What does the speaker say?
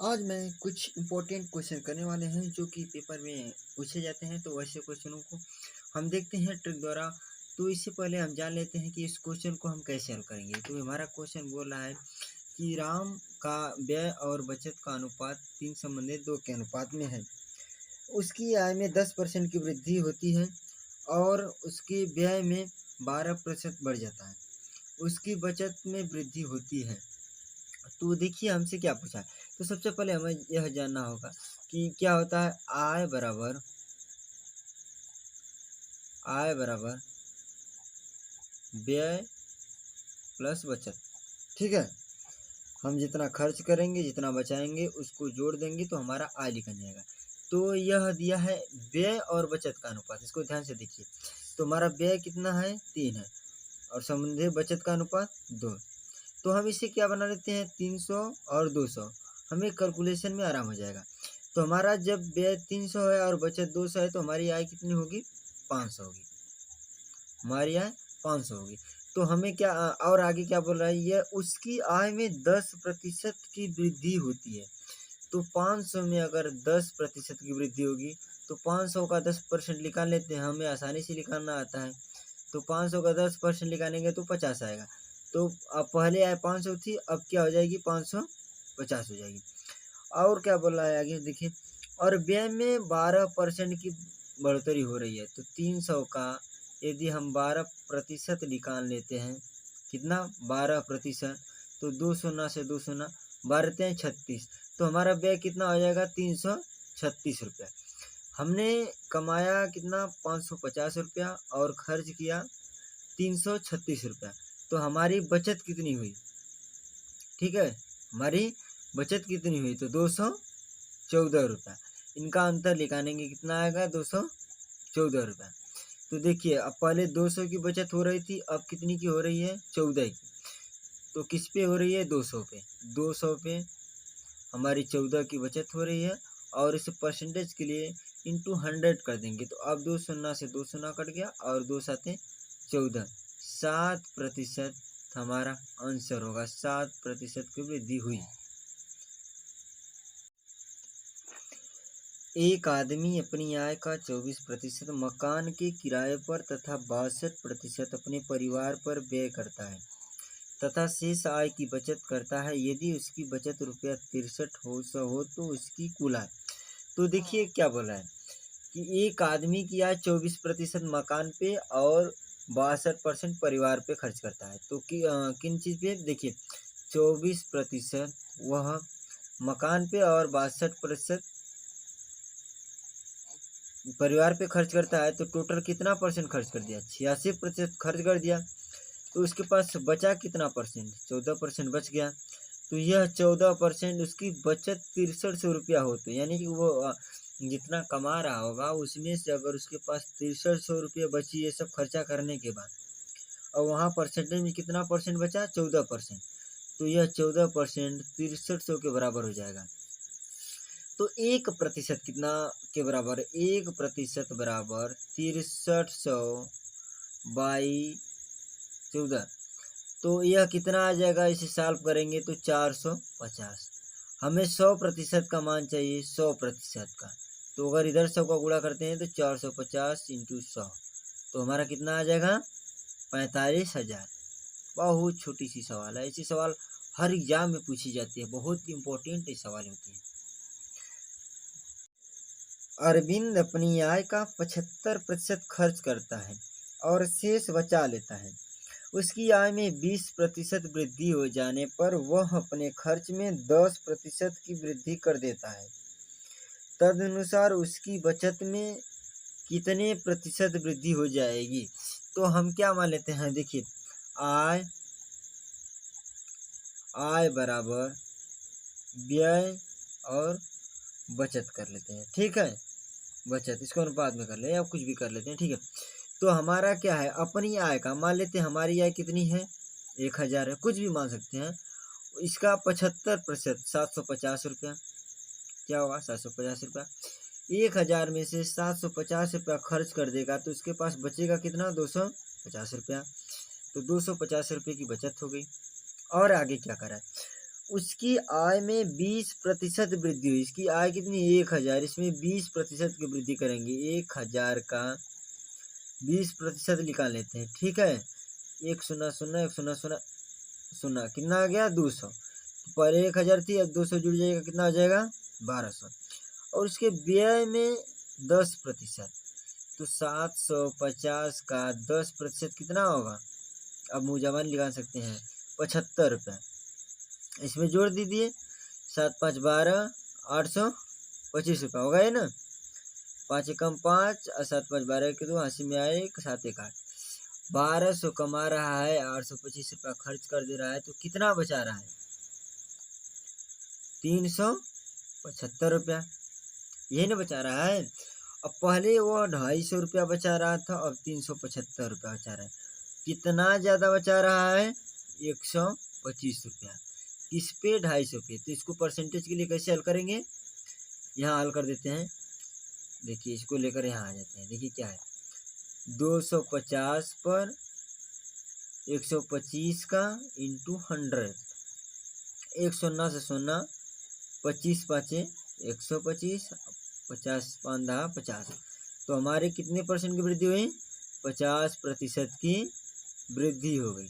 आज मैं कुछ इम्पोर्टेंट क्वेश्चन करने वाले हैं जो कि पेपर में पूछे जाते हैं। तो वैसे क्वेश्चनों को हम देखते हैं ट्रिक द्वारा। तो इससे पहले हम जान लेते हैं कि इस क्वेश्चन को हम कैसे हल करेंगे। तो हमारा क्वेश्चन बोल रहा है कि राम का व्यय और बचत का अनुपात 3:2 के अनुपात में है। उसकी आय में 10% की वृद्धि होती है और उसके व्यय में 12% बढ़ जाता है। उसकी बचत में वृद्धि होती है। तो देखिए हमसे क्या पूछा है। तो सबसे पहले हमें यह जानना होगा कि क्या होता है आय बराबर व्यय प्लस बचत। ठीक है, हम जितना खर्च करेंगे जितना बचाएंगे उसको जोड़ देंगे तो हमारा आय निकल जाएगा। तो यह दिया है व्यय और बचत का अनुपात, इसको ध्यान से देखिए। तो हमारा व्यय कितना है 3 है और संबंधित बचत का अनुपात 2। तो हम इसे क्या बना लेते हैं 300 और 200, हमें कैलकुलेशन में आराम हो जाएगा। तो हमारा जब व्यय 300 है और बचत 200 है तो हमारी आय कितनी होगी 500 होगी। हमारी आय 500 होगी। तो हमें क्या और आगे क्या बोल रहा है, यह उसकी आय में 10% की वृद्धि होती है। तो 500 में अगर 10% की वृद्धि होगी तो 500 का 10% निकाल लेते हैं, हमें आसानी से निकालना आता है। तो 500 का 10% निकालेंगे तो 50 आएगा। तो अब पहले आय 500 थी, अब क्या हो जाएगी 550 हो जाएगी। और क्या बोल रहा है आगे देखिए, और व्यय में 12% की बढ़ोतरी हो रही है। तो 300 का यदि हम 12% निकाल लेते हैं, कितना 12%, तो 2 शून्य से 2 शून्य 12 36, तो हमारा व्यय कितना हो जाएगा 336 रुपया। हमने कमाया कितना 550 रुपया और खर्च किया 336 रुपया। तो हमारी बचत कितनी हुई, ठीक है, हमारी बचत कितनी हुई तो 214 रुपया। इनका अंतर निकालेंगे कितना आएगा 214 रुपया। तो देखिए अब पहले 200 की बचत हो रही थी, अब कितनी की हो रही है 14 की। तो किस पे हो रही है 200 पे, 200 पे हमारी 14 की बचत हो रही है। और इसे परसेंटेज के लिए इंटू 100 कर देंगे। तो अब 2 शून्य से 2 शून्य कट गया और 2 साते 14, 7% हमारा आंसर होगा। 7% की वृद्धि हुई। एक आदमी अपनी आय का 24% मकान के किराए पर तथा 62% अपने परिवार पर व्यय करता है तथा शेष आय की बचत करता है। यदि उसकी बचत रुपया 63 हो तो उसकी कुल आय। तो देखिए क्या बोला है कि एक आदमी की आय 24% मकान पे और 62% परिवार पे खर्च करता है। तो किन चीज़ पे देखिए, 24% वह मकान पे और 62% परिवार पे खर्च करता है। तो टोटल कितना परसेंट खर्च कर दिया 86% खर्च कर दिया। तो उसके पास बचा कितना परसेंट 14% बच गया। तो यह 14% उसकी बचत 6300 रुपया हो, तो यानी कि वो जितना कमा रहा होगा उसमें से अगर उसके पास 6300 रुपये बची ये सब खर्चा करने के बाद, और वहाँ परसेंटेज में कितना परसेंट बचा 14%, तो यह 14% 6300 के बराबर हो जाएगा। तो 1% कितना के बराबर, 1% बराबर 6300 बाई 14। तो यह कितना आ जाएगा, इसे सॉल्व करेंगे तो 450। हमें 100% का मान चाहिए, 100% का। तो अगर इधर 100 का गुणा करते हैं तो 450 इंटू 100, तो हमारा कितना आ जाएगा 45,000। बहुत छोटी सी सवाल है, ऐसी सवाल हर एग्जाम में पूछी जाती है, बहुत इंपॉर्टेंट सवाल होती है। अरविंद अपनी आय का 75% खर्च करता है और शेष बचा लेता है। उसकी आय में 20% वृद्धि हो जाने पर वह अपने खर्च में 10% की वृद्धि कर देता है। तदनुसार उसकी बचत में कितने प्रतिशत वृद्धि हो जाएगी। तो हम क्या मान लेते हैं, देखिए आय आय बराबर व्यय और बचत कर लेते हैं। ठीक है, बचत इसको अनुपात में कर ले या कुछ भी कर लेते हैं। ठीक है, तो हमारा क्या है अपनी आय का मान लेते हैं, हमारी आय कितनी है 1000 है, कुछ भी मान सकते हैं। इसका 75% 750 रुपया, क्या होगा 750 रुपया। 1000 में से 750 रुपया खर्च कर देगा तो उसके पास बचेगा कितना 250 रुपया। तो 250 रुपये की बचत हो गई। और आगे क्या करा है, उसकी आय में 20% वृद्धि हुई। इसकी आय कितनी, 1000, इसमें 20% की वृद्धि करेंगे। 1000 का 20% निकाल लेते हैं, ठीक है। 100 100 0 कितना आ गया, 200। तो पहले 1000 थी, अब 200 जुड़ जाएगा, कितना आ जाएगा, 1200। और उसके व्यय में 10%, तो 750 का 10% कितना होगा, अब मुजावन निकाल सकते हैं, 75 रुपये। इसमें जोड़ दीजिए, 7 5 12, 825 रुपये होगा ये ना। 5 एकम 5 और 7 5 12 के 2, 80 में आए 1, 7 1 8। 1200 कमा रहा है, 825 रुपया खर्च कर दे रहा है, तो कितना बचा रहा है, 375 रुपया, यही ना बचा रहा है। अब पहले वो 250 रुपया बचा रहा था, अब 375 रुपया बचा रहा है। कितना ज़्यादा बचा रहा है, 125 रुपया। किस पे, 250 पे। तो इसको परसेंटेज के लिए कैसे हल करेंगे, यहाँ हल कर देते हैं। देखिए इसको लेकर यहाँ आ जाते हैं। देखिए क्या है, 250 पर 125 का इंटू 100, 100 से 0, 25 पाँचे 125, 50 5 10 50। तो हमारे कितने परसेंट की वृद्धि हुई, 50% की वृद्धि हो गई।